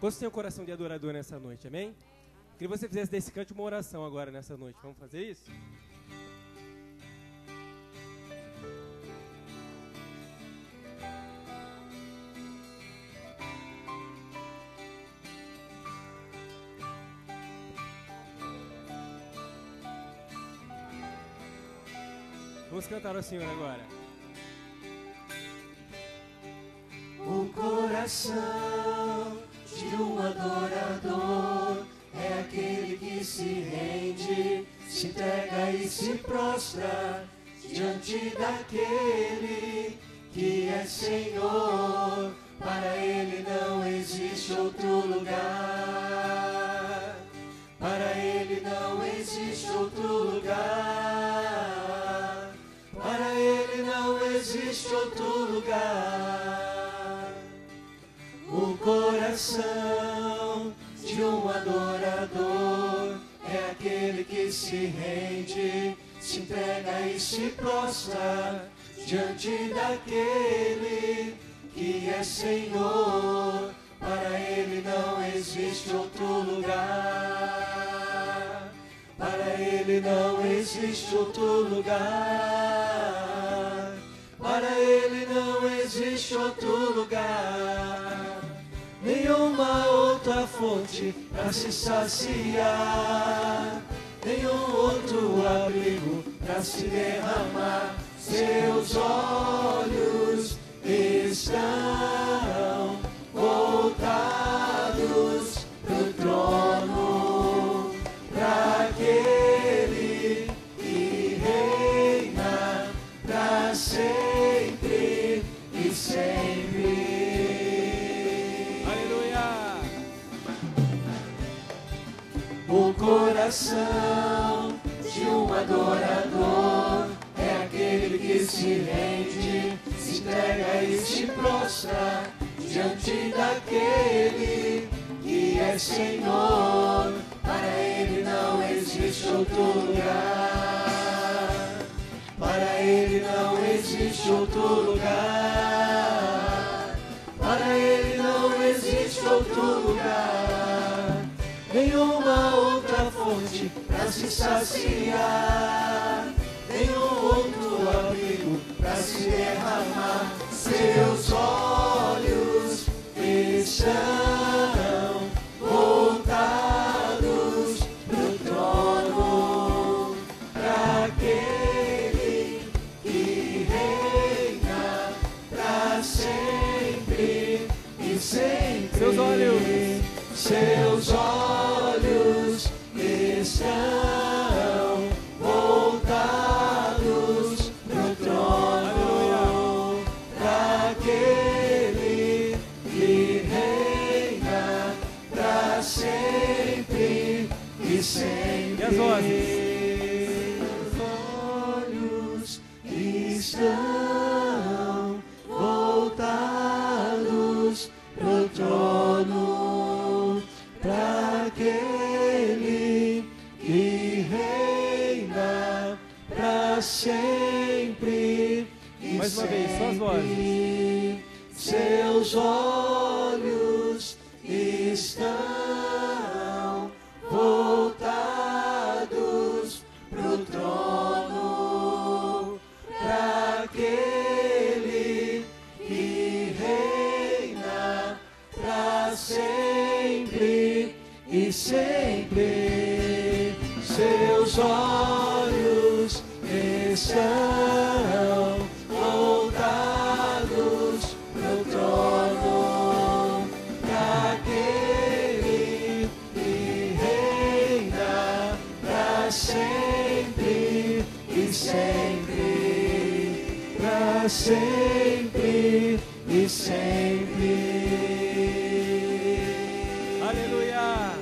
Quantos tem um coração de adorador nessa noite, amém? Queria que você fizesse desse canto uma oração agora nessa noite. Vamos fazer isso? Vamos cantar ao Senhor agora. O coração de um adorador é aquele que se rende, se entrega e se prostra diante daquele que é Senhor. Para Ele não existe outro lugar. Para Ele não existe outro lugar. Para Ele não existe outro lugar. O coração de um adorador é aquele que se rende, se entrega e se prostra diante daquele que é Senhor. Para Ele não existe outro lugar. Para Ele não existe outro lugar. Para Ele não existe outro lugar. Nenhuma outra fonte para se saciar, nenhum outro abrigo para se derramar. Seus olhos estão voltados pro trono, para aquele que reina para sempre e sempre. Aleluia! O coração de um adorador é aquele que se rende, se entrega e se prostra diante daquele que é Senhor. Para Ele não existe outro lugar. Para Ele não existe outro lugar. Para Ele não existe outro lugar. Nenhuma outra fonte para se saciar, nenhum outro abrigo para se derramar. Seus olhos estão voltados pro trono, para aquele que reina para sempre e sempre. Seus olhos estão voltados pro trono, para aquele que reina para sempre e sempre. E as vozes? Os olhos estão voltados pro trono, para aquele que reina para sempre e Mais uma vez, só as vozes. Seus olhos estão voltados pro trono, para aquele que reina para sempre e sempre. Seus olhos estão voltados pro trono, para aquele que reina para sempre e sempre, para sempre e sempre. Aleluia!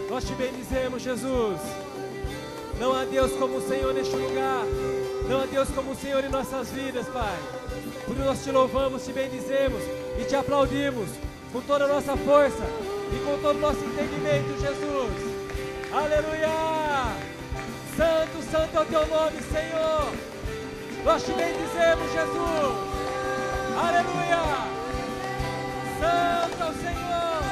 Nós te bendizemos, Jesus. Não há Deus como o Senhor neste lugar. Não há Deus como o Senhor em nossas vidas, Pai. Por isso nós te louvamos, te bendizemos e te aplaudimos com toda a nossa força e com todo o nosso entendimento, Jesus. Aleluia! Santo, santo é o teu nome, Senhor. Nós te bendizemos, Jesus. Aleluia! Santo é o Senhor.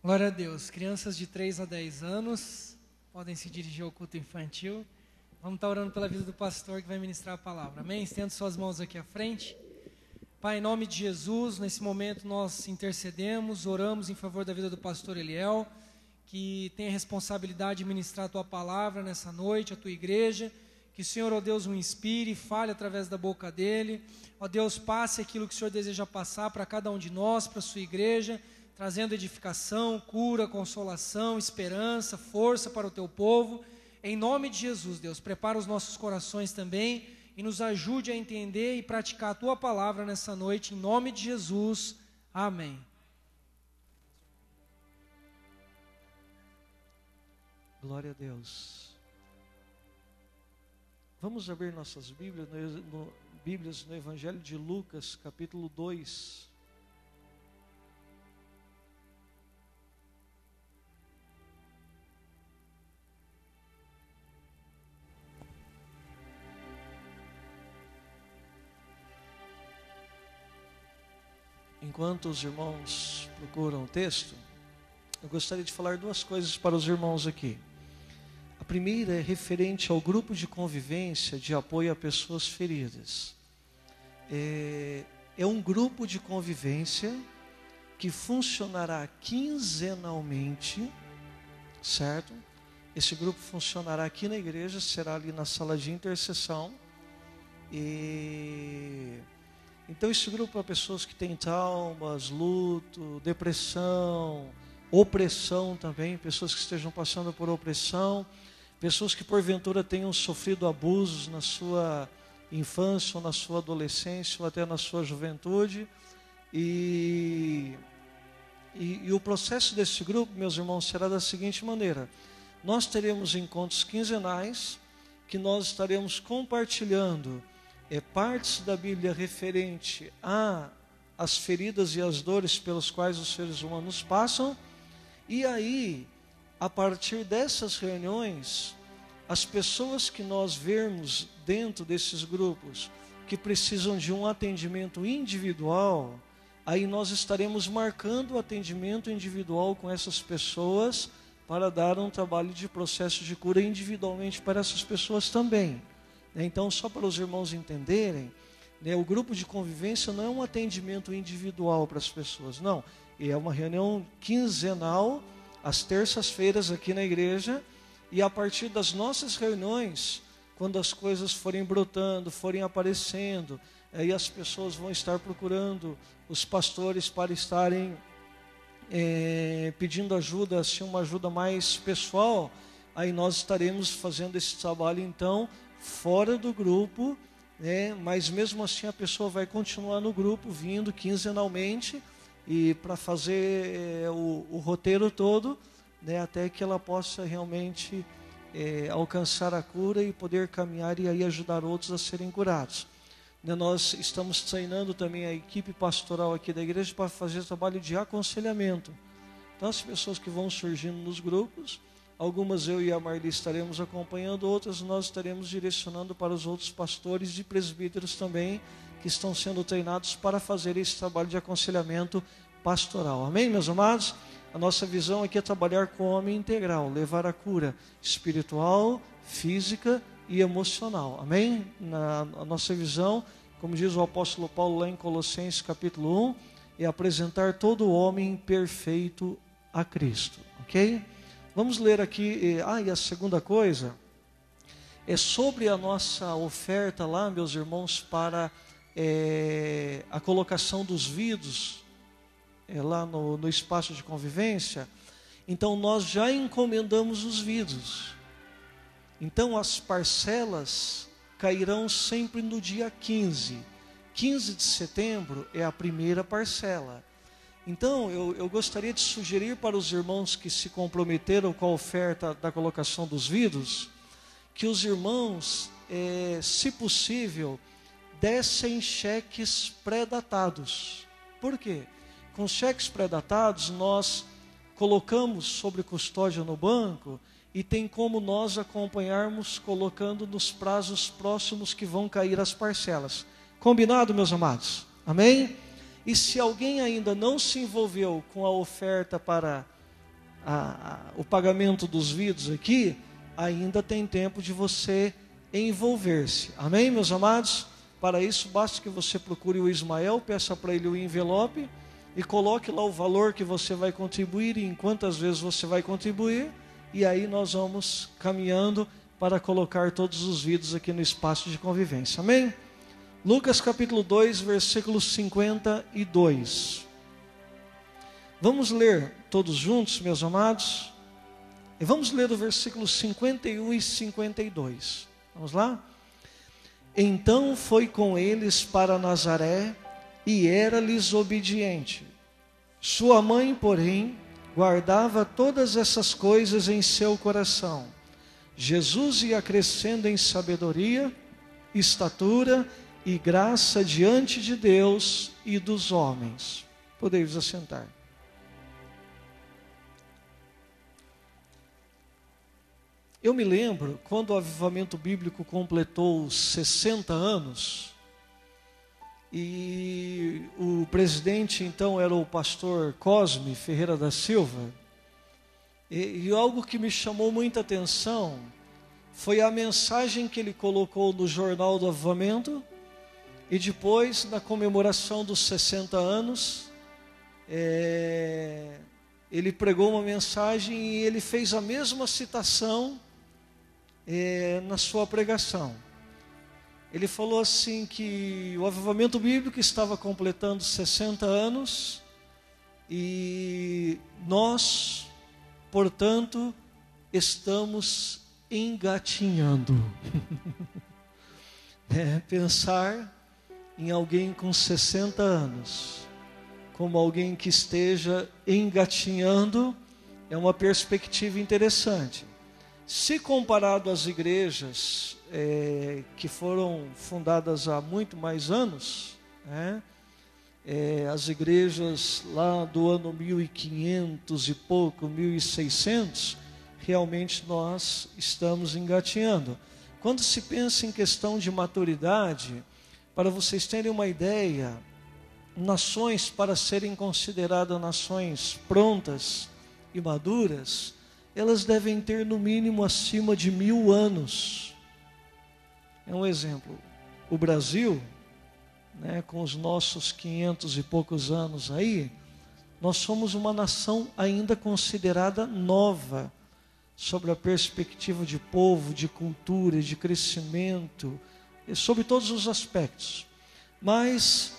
Glória a Deus. Crianças de 3 a 10 anos podem se dirigir ao culto infantil. Vamos estar orando pela vida do pastor que vai ministrar a palavra. Amém? Estenda suas mãos aqui à frente. Pai, em nome de Jesus, nesse momento nós intercedemos, oramos em favor da vida do pastor Eliel, que tem a responsabilidade de ministrar a Tua palavra nessa noite, a Tua igreja. Que o Senhor, ó Deus, o inspire, fale através da boca dele. Ó Deus, passe aquilo que o Senhor deseja passar para cada um de nós, para a Sua igreja, trazendo edificação, cura, consolação, esperança, força para o Teu povo. Em nome de Jesus, Deus, prepara os nossos corações também e nos ajude a entender e praticar a Tua palavra nessa noite, em nome de Jesus. Amém. Glória a Deus. Vamos abrir nossas Bíblias no Evangelho de Lucas, capítulo 2. Enquanto os irmãos procuram o texto, eu gostaria de falar duas coisas para os irmãos aqui. A primeira é referente ao grupo de convivência de apoio a pessoas feridas. É um grupo de convivência que funcionará quinzenalmente, certo? Esse grupo funcionará aqui na igreja, será ali na sala de intercessão. Então esse grupo é pessoas que têm traumas, luto, depressão, opressão também, pessoas que estejam passando por opressão, pessoas que porventura tenham sofrido abusos na sua infância, ou na sua adolescência, ou até na sua juventude. E o processo desse grupo, meus irmãos, será da seguinte maneira: nós teremos encontros quinzenais, que nós estaremos compartilhando partes da Bíblia referente às feridas e às dores pelas quais os seres humanos passam. E aí, a partir dessas reuniões, as pessoas que nós vermos dentro desses grupos que precisam de um atendimento individual, aí nós estaremos marcando o atendimento individual com essas pessoas para dar um trabalho de processo de cura individualmente para essas pessoas também. Então, só para os irmãos entenderem, o grupo de convivência não é um atendimento individual para as pessoas, não. É uma reunião quinzenal, às terças-feiras aqui na igreja, e a partir das nossas reuniões, quando as coisas forem brotando, forem aparecendo, aí as pessoas vão estar procurando os pastores para estarem pedindo ajuda, assim, uma ajuda mais pessoal, aí nós estaremos fazendo esse trabalho, então, fora do grupo, mas mesmo assim a pessoa vai continuar no grupo, vindo quinzenalmente, e para fazer o roteiro todo, até que ela possa realmente alcançar a cura e poder caminhar e aí ajudar outros a serem curados. Nós estamos treinando também a equipe pastoral aqui da igreja para fazer trabalho de aconselhamento. Então as pessoas que vão surgindo nos grupos, algumas eu e a Marli estaremos acompanhando, outras nós estaremos direcionando para os outros pastores e presbíteros também, que estão sendo treinados para fazer esse trabalho de aconselhamento pastoral. Amém, meus amados? A nossa visão aqui é trabalhar com o homem integral, levar a cura espiritual, física e emocional. Amém? A nossa visão, como diz o apóstolo Paulo lá em Colossenses capítulo 1, é apresentar todo o homem perfeito a Cristo. Ok? Vamos ler aqui, e a segunda coisa é sobre a nossa oferta lá, meus irmãos, para a colocação dos vidros lá no espaço de convivência. Então nós já encomendamos os vidros. Então as parcelas cairão sempre no dia 15. 15 de setembro é a primeira parcela. Então, eu gostaria de sugerir para os irmãos que se comprometeram com a oferta da colocação dos vidros, que os irmãos, se possível, dessem cheques pré-datados. Por quê? Com cheques pré-datados, nós colocamos sobre custódia no banco e tem como nós acompanharmos colocando nos prazos próximos que vão cair as parcelas. Combinado, meus amados? Amém? E se alguém ainda não se envolveu com a oferta para o pagamento dos vidros aqui, ainda tem tempo de você envolver-se. Amém, meus amados? Para isso, basta que você procure o Ismael, peça para ele o envelope e coloque lá o valor que você vai contribuir e em quantas vezes você vai contribuir. E aí nós vamos caminhando para colocar todos os vidros aqui no espaço de convivência. Amém? Lucas capítulo 2, versículo 52. Vamos ler todos juntos, meus amados? E vamos ler o versículo 51 e 52. Vamos lá? Então foi com eles para Nazaré e era-lhes obediente. Sua mãe, porém, guardava todas essas coisas em seu coração. Jesus ia crescendo em sabedoria, estatura e graça diante de Deus e dos homens. Podeis assentar. Eu me lembro, quando o avivamento bíblico completou 60 anos, e o presidente então era o pastor Cosme Ferreira da Silva, e algo que me chamou muita atenção foi a mensagem que ele colocou no Jornal do Avivamento, e depois, na comemoração dos 60 anos, ele pregou uma mensagem e ele fez a mesma citação na sua pregação. Ele falou assim que o avivamento bíblico estava completando 60 anos e nós, portanto, estamos engatinhando. Pensar em alguém com 60 anos como alguém que esteja engatinhando é uma perspectiva interessante. Se comparado às igrejas que foram fundadas há muito mais anos, as igrejas lá do ano 1500 e pouco, 1600, realmente nós estamos engatinhando. Quando se pensa em questão de maturidade, para vocês terem uma ideia, nações para serem consideradas nações prontas e maduras, elas devem ter no mínimo acima de 1000 anos. É um exemplo. O Brasil, com os nossos 500 e poucos anos aí, nós somos uma nação ainda considerada nova, sobre a perspectiva de povo, de cultura, de crescimento, sobre todos os aspectos. Mas,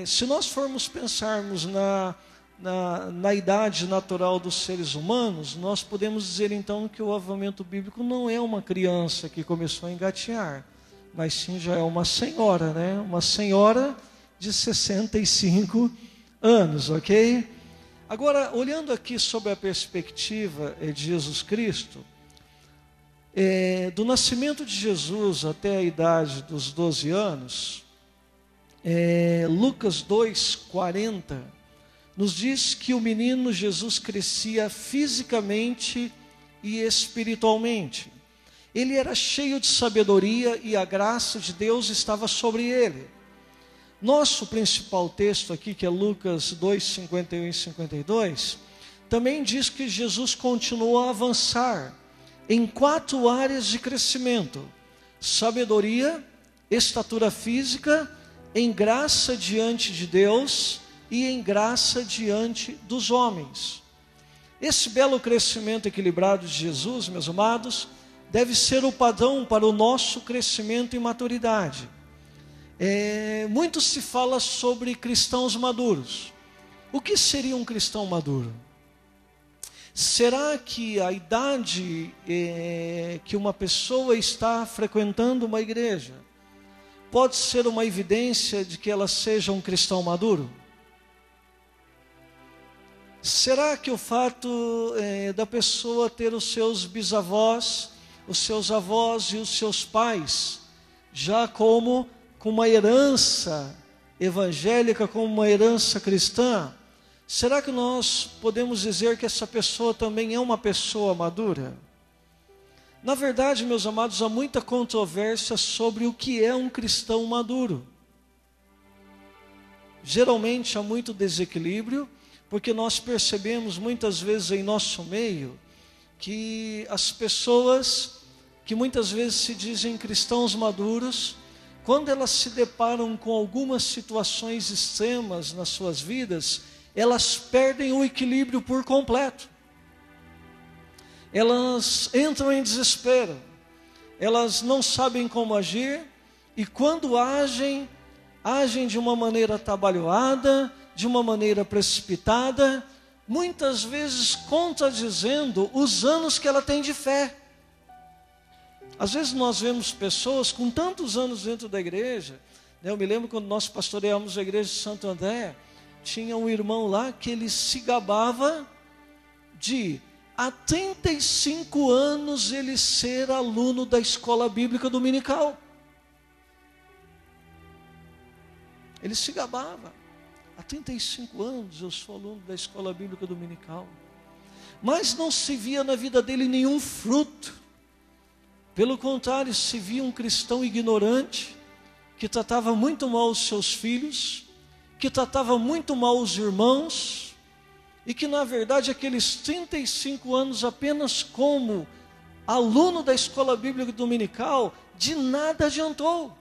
se nós formos pensarmos na idade natural dos seres humanos, nós podemos dizer então que o avivamento bíblico não é uma criança que começou a engatinhar, mas sim já é uma senhora, uma senhora de 65 anos, ok? Agora, olhando aqui sobre a perspectiva de Jesus Cristo, do nascimento de Jesus até a idade dos 12 anos, Lucas 2:40, nos diz que o menino Jesus crescia fisicamente e espiritualmente. Ele era cheio de sabedoria e a graça de Deus estava sobre ele. Nosso principal texto aqui, que é Lucas 2:51 e 52, também diz que Jesus continuou a avançar em 4 áreas de crescimento: sabedoria, estatura física, em graça diante de Deus e em graça diante dos homens. Esse belo crescimento equilibrado de Jesus, meus amados, deve ser o padrão para o nosso crescimento e maturidade. Muito se fala sobre cristãos maduros. O que seria um cristão maduro? Será que a idade que uma pessoa está frequentando uma igreja pode ser uma evidência de que ela seja um cristão maduro? Será que o fato da pessoa ter os seus bisavós, os seus avós e os seus pais já como com uma herança evangélica, como uma herança cristã, será que nós podemos dizer que essa pessoa também é uma pessoa madura? Na verdade, meus amados, há muita controvérsia sobre o que é um cristão maduro. Geralmente há muito desequilíbrio, porque nós percebemos muitas vezes em nosso meio que as pessoas que muitas vezes se dizem cristãos maduros, quando elas se deparam com algumas situações extremas nas suas vidas, elas perdem o equilíbrio por completo. Elas entram em desespero, elas não sabem como agir, e quando agem de uma maneira atabalhoada, de uma maneira precipitada, muitas vezes contradizendo os anos que ela tem de fé. Às vezes nós vemos pessoas com tantos anos dentro da igreja, né? Eu me lembro quando nós pastoreamos a igreja de Santo André, tinha um irmão lá que ele se gabava de há 35 anos ele ser aluno da escola bíblica dominical. Ele se gabava. Há 35 anos eu sou aluno da escola bíblica dominical. Mas não se via na vida dele nenhum fruto. Pelo contrário, se via um cristão ignorante, que tratava muito mal os seus filhos, que tratava muito mal os irmãos, e que na verdade aqueles 35 anos apenas como aluno da escola bíblica dominical, de nada adiantou.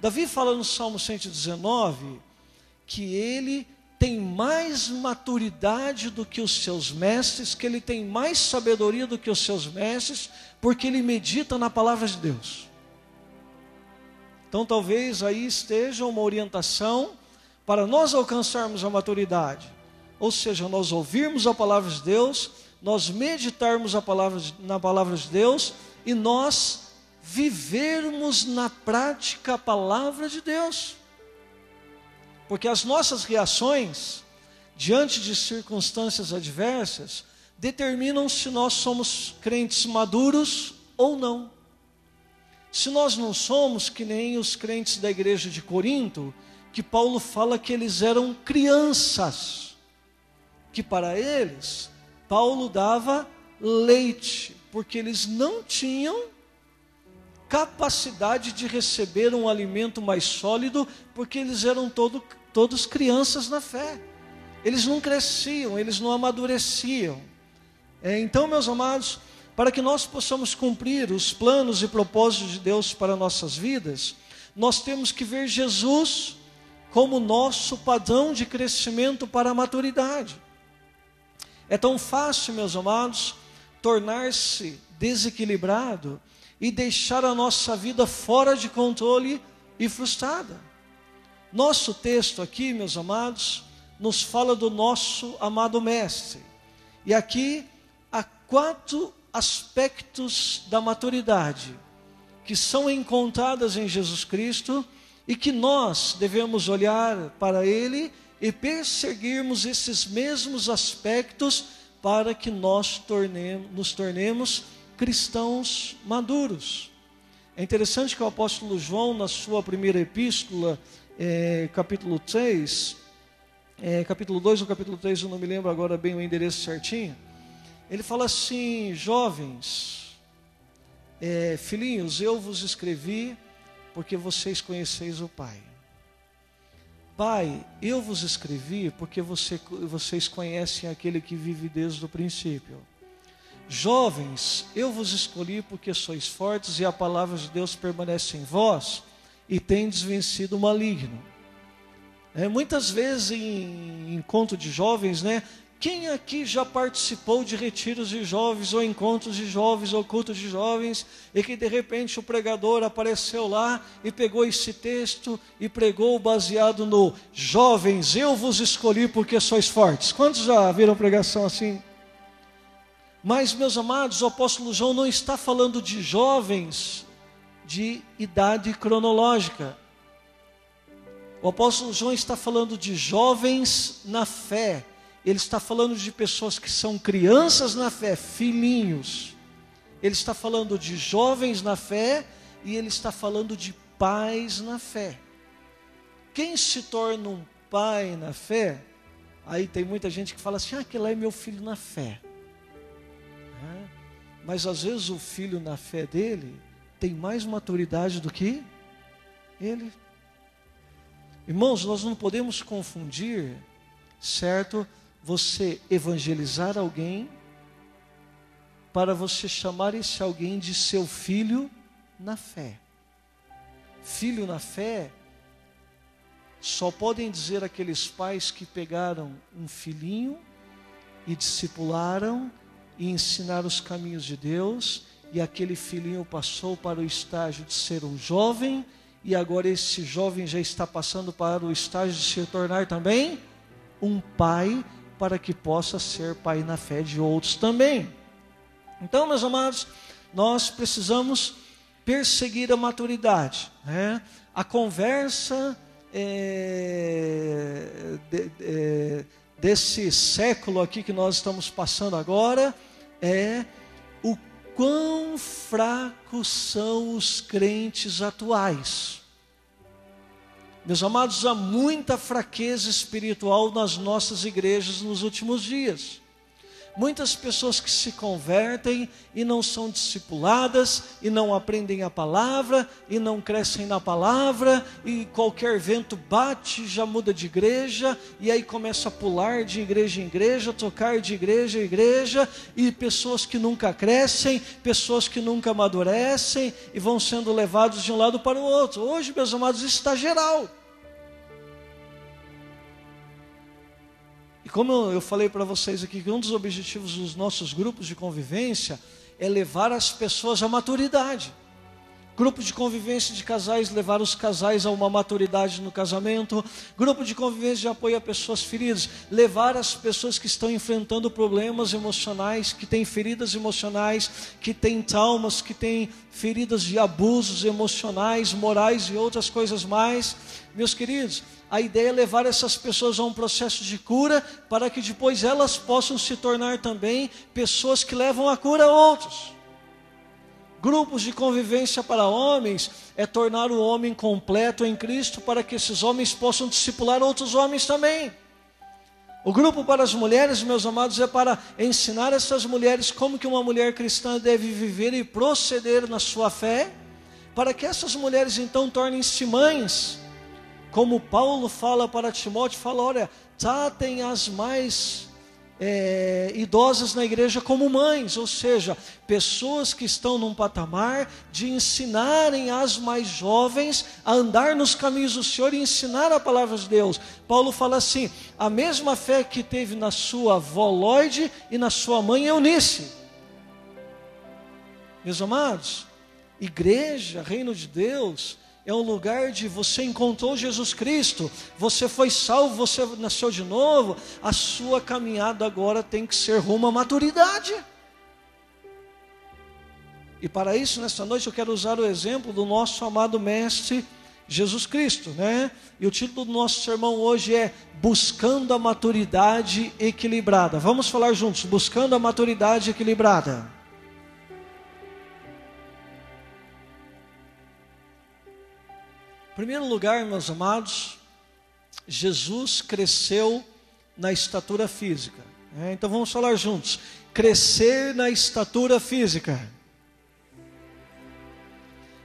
Davi fala no Salmo 119, que ele tem mais maturidade do que os seus mestres, que ele tem mais sabedoria do que os seus mestres, porque ele medita na palavra de Deus. Então talvez aí esteja uma orientação para nós alcançarmos a maturidade, ou seja, nós ouvirmos a palavra de Deus, nós meditarmos na palavra de Deus, e nós vivermos na prática a palavra de Deus. Porque as nossas reações diante de circunstâncias adversas determinam se nós somos crentes maduros ou não. Se nós não somos que nem os crentes da igreja de Corinto, que Paulo fala que eles eram crianças, que para eles Paulo dava leite, porque eles não tinham capacidade de receber um alimento mais sólido, porque eles eram todos crianças na fé. Eles não cresciam, eles não amadureciam. Então, meus amados, para que nós possamos cumprir os planos e propósitos de Deus para nossas vidas, nós temos que ver Jesus como nosso padrão de crescimento para a maturidade. É tão fácil, meus amados, tornar-se desequilibrado e deixar a nossa vida fora de controle e frustrada. Nosso texto aqui, meus amados, nos fala do nosso amado Mestre. E aqui há 4 aspectos da maturidade que são encontradas em Jesus Cristo e que nós devemos olhar para Ele e perseguirmos esses mesmos aspectos para que nós nos tornemos cristãos maduros. É interessante que o apóstolo João, na sua primeira epístola, capítulo 3, capítulo 2 ou capítulo 3, eu não me lembro agora bem o endereço certinho, ele fala assim: jovens, filhinhos, eu vos escrevi porque vocês conheceis o Pai. Pai, eu vos escrevi porque vocês conhecem aquele que vive desde o princípio. Jovens, eu vos escolhi porque sois fortes e a palavra de Deus permanece em vós e tendes vencido o maligno. Muitas vezes em encontro de jovens, né? Quem aqui já participou de retiros de jovens, ou encontros de jovens, ou cultos de jovens, e que de repente o pregador apareceu lá e pegou esse texto e pregou baseado no: jovens, eu vos escolhi porque sois fortes? Quantos já viram pregação assim? Mas, meus amados, o apóstolo João não está falando de jovens de idade cronológica. O apóstolo João está falando de jovens na fé. Ele está falando de pessoas que são crianças na fé, filhinhos. Ele está falando de jovens na fé e ele está falando de pais na fé. Quem se torna um pai na fé? Aí tem muita gente que fala assim: aquele lá é meu filho na fé. Mas às vezes o filho na fé dele tem mais maturidade do que ele. Irmãos, nós não podemos confundir certo? Você evangelizar alguém, para você chamar esse alguém de seu filho na fé. Filho na fé, só podem dizer aqueles pais que pegaram um filhinho e discipularam e ensinaram os caminhos de Deus, e aquele filhinho passou para o estágio de ser um jovem, e agora esse jovem já está passando para o estágio de se tornar também um pai, para que possa ser pai na fé de outros também. Então, meus amados, nós precisamos perseguir a maturidade, né? A conversa desse século aqui que nós estamos passando agora é o quão fracos são os crentes atuais. Meus amados, há muita fraqueza espiritual nas nossas igrejas nos últimos dias. Muitas pessoas que se convertem e não são discipuladas, e não aprendem a palavra, e não crescem na palavra, e qualquer vento bate, já muda de igreja, e aí começa a pular de igreja em igreja, tocar de igreja em igreja, e pessoas que nunca crescem, pessoas que nunca amadurecem, e vão sendo levados de um lado para o outro. Hoje, meus amados, isso está geral. E como eu falei para vocês aqui, que um dos objetivos dos nossos grupos de convivência é levar as pessoas à maturidade. Grupo de convivência de casais, levar os casais a uma maturidade no casamento. Grupo de convivência de apoio a pessoas feridas, levar as pessoas que estão enfrentando problemas emocionais, que têm feridas emocionais, que têm traumas, que têm feridas de abusos emocionais, morais e outras coisas mais. Meus queridos, a ideia é levar essas pessoas a um processo de cura, para que depois elas possam se tornar também pessoas que levam a cura a outros. Grupos de convivência para homens é tornar o homem completo em Cristo, para que esses homens possam discipular outros homens também. O grupo para as mulheres, meus amados, é para ensinar essas mulheres como que uma mulher cristã deve viver e proceder na sua fé, para que essas mulheres então tornem-se mães. Como Paulo fala para Timóteo, fala, olha, tratem as mais idosas na igreja como mães, ou seja, pessoas que estão num patamar de ensinarem as mais jovens a andar nos caminhos do Senhor e ensinar a palavra de Deus. Paulo fala assim, a mesma fé que teve na sua avó Lloyd e na sua mãe Eunice. Meus amados, igreja, reino de Deus, é um lugar de você encontrou Jesus Cristo, você foi salvo, você nasceu de novo, a sua caminhada agora tem que ser rumo à maturidade. E para isso, nesta noite, eu quero usar o exemplo do nosso amado Mestre Jesus Cristo, né? E o título do nosso sermão hoje é Buscando a Maturidade Equilibrada. Vamos falar juntos, Buscando a Maturidade Equilibrada. Em primeiro lugar, meus amados, Jesus cresceu na estatura física. Então vamos falar juntos. Crescer na estatura física.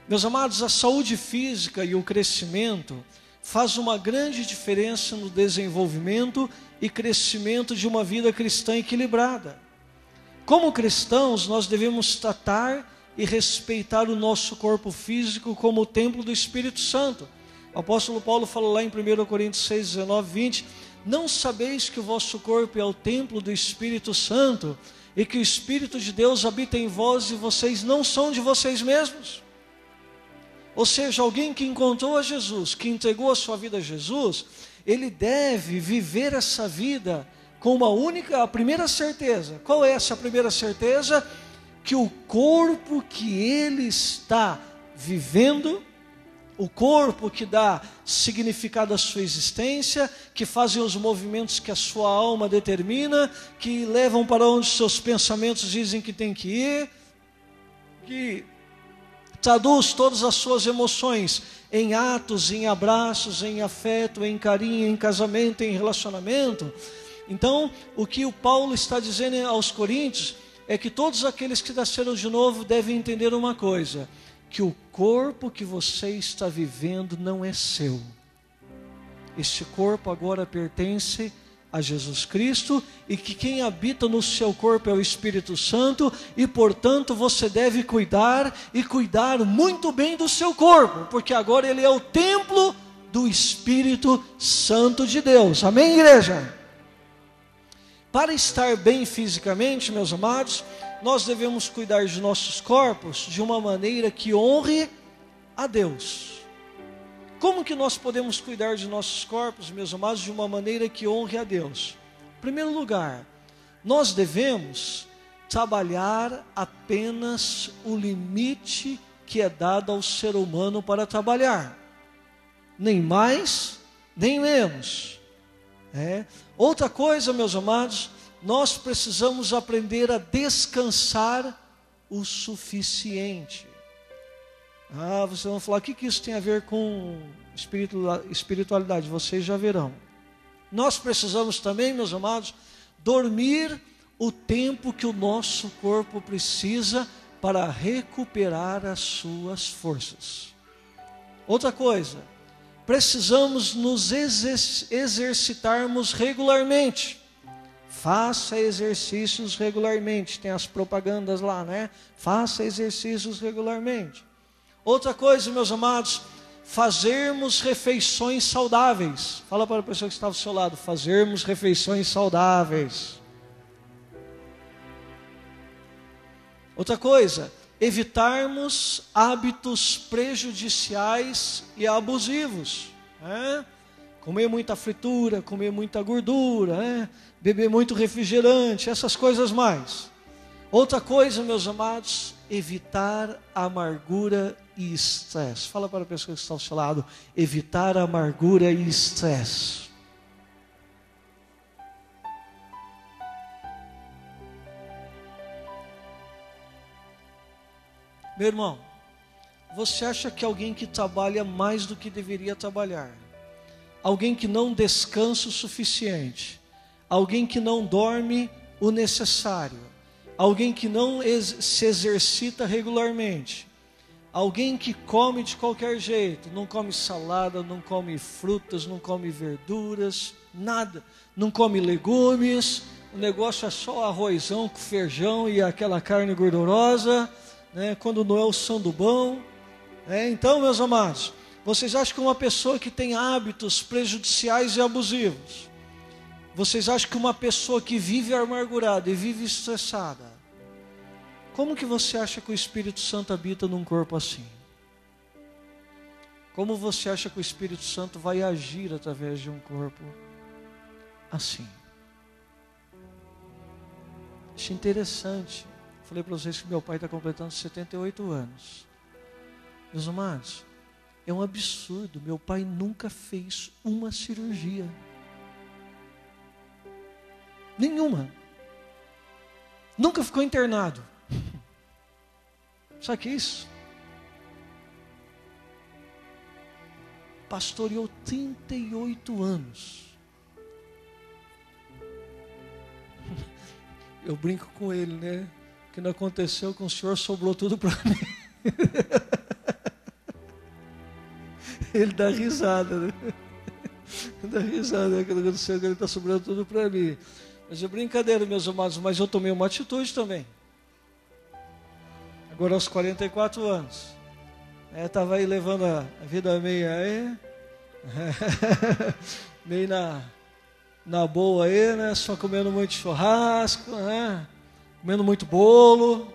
Meus amados, a saúde física e o crescimento faz uma grande diferença no desenvolvimento e crescimento de uma vida cristã equilibrada. Como cristãos, nós devemos tratar e respeitar o nosso corpo físico como o templo do Espírito Santo. O apóstolo Paulo fala lá em 1 Coríntios 6, 19, 20, não sabeis que o vosso corpo é o templo do Espírito Santo, e que o Espírito de Deus habita em vós, e vocês não são de vocês mesmos? Ou seja, alguém que encontrou a Jesus, que entregou a sua vida a Jesus, ele deve viver essa vida com a primeira certeza. Qual é essa primeira certeza? Que o corpo que ele está vivendo, o corpo que dá significado à sua existência, que fazem os movimentos que a sua alma determina, que levam para onde seus pensamentos dizem que tem que ir, que traduz todas as suas emoções em atos, em abraços, em afeto, em carinho, em casamento, em relacionamento. Então, o que o Paulo está dizendo aos Coríntios é que todos aqueles que nasceram de novo devem entender uma coisa, que o corpo que você está vivendo não é seu. Este corpo agora pertence a Jesus Cristo e que quem habita no seu corpo é o Espírito Santo e, portanto, você deve cuidar e cuidar muito bem do seu corpo, porque agora ele é o templo do Espírito Santo de Deus. Amém, igreja? Para estar bem fisicamente, meus amados, nós devemos cuidar de nossos corpos de uma maneira que honre a Deus. Como que nós podemos cuidar de nossos corpos, meus amados, de uma maneira que honre a Deus? Em primeiro lugar, nós devemos trabalhar apenas o limite que é dado ao ser humano para trabalhar. Nem mais, nem menos. Outra coisa, meus amados, nós precisamos aprender a descansar o suficiente. Vocês vão falar, o que isso tem a ver com espiritualidade? Vocês já verão. Nós precisamos também, meus amados, dormir o tempo que o nosso corpo precisa para recuperar as suas forças. Outra coisa, precisamos nos exercitarmos regularmente. Faça exercícios regularmente. Tem as propagandas lá, né? Faça exercícios regularmente. Outra coisa, meus amados, fazermos refeições saudáveis. Fala para a pessoa que está ao seu lado, fazermos refeições saudáveis. Outra coisa, evitarmos hábitos prejudiciais e abusivos. Comer muita fritura, comer muita gordura, beber muito refrigerante, essas coisas mais. Outra coisa, meus amados, evitar amargura e estresse. Fala para a pessoa que está ao seu lado, evitar amargura e estresse. Meu irmão, você acha que alguém que trabalha mais do que deveria trabalhar, alguém que não descansa o suficiente, alguém que não dorme o necessário, alguém que não se exercita regularmente, alguém que come de qualquer jeito, não come salada, não come frutas, não come verduras, nada, não come legumes, o negócio é só arrozão com feijão e aquela carne gordurosa, quando não é o sandu bom. Então, meus amados, vocês acham que uma pessoa que tem hábitos prejudiciais e abusivos, vocês acham que uma pessoa que vive amargurada e vive estressada, como que você acha que o Espírito Santo habita num corpo assim? Como você acha que o Espírito Santo vai agir através de um corpo assim? Isso é interessante. Falei para vocês que meu pai está completando 78 anos. Meus amados, é um absurdo. Meu pai nunca fez uma cirurgia. Nenhuma. Nunca ficou internado. Sabe o que é isso? Pastoreou 38 anos. Eu brinco com ele, né? O que não aconteceu com o senhor sobrou tudo para mim. Ele dá risada, né? Dá risada, né? Que não aconteceu, que ele está sobrando tudo para mim. Mas é brincadeira, meus amados, mas eu tomei uma atitude também. Agora aos 44 anos. Estava aí levando a vida meio meio na boa aí, né? Só comendo muito churrasco, né? Comendo muito bolo.